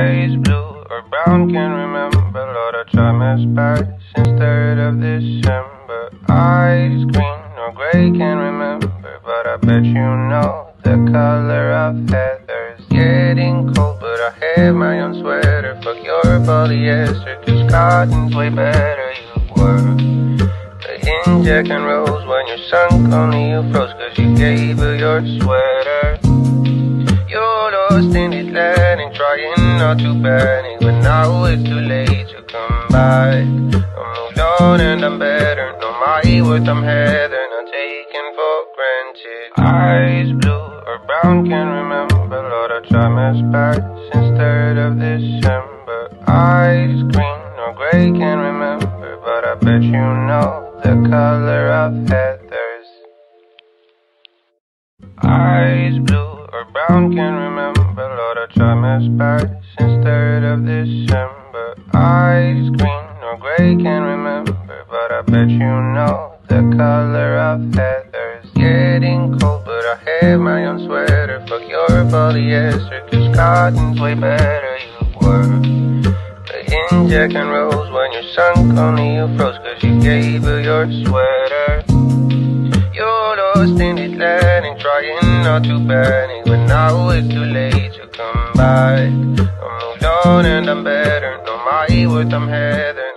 Eyes blue or brown, can't remember. Lord, I try my best since 3rd of December. Eyes green or gray, can't remember. But I bet you know the color of heather is getting cold. But I have my own sweater. Fuck your polyester, 'cause cotton's way better. You were in Jack and Rose when you sunk, only you froze 'cause you gave her your sweater. You're lost in this landing, trying not to panic, but now it's too late to come back. I moved on and I'm better, know my worth, I'm heather, not taken for granted. Eyes blue or brown, can't remember. Lord, I try my best since 3rd of December. Eyes green or gray, can't remember, but I bet you know the color of heathers. Eyes blue or brown, can't remember. Lord, I try my best since 3rd of December. Eyes green or gray, can't remember, but I bet you know the color of heathers. Getting cold, but I have my own sweater. Fuck your polyester, 'cause cotton's way better. You were in Jack and Rose when you sunk, only you froze 'cause you gave her your sweater. You're lost in this landing, trying not to panic, but now it's too late to come back. I moved on and I'm better, know my worth, I'm heather,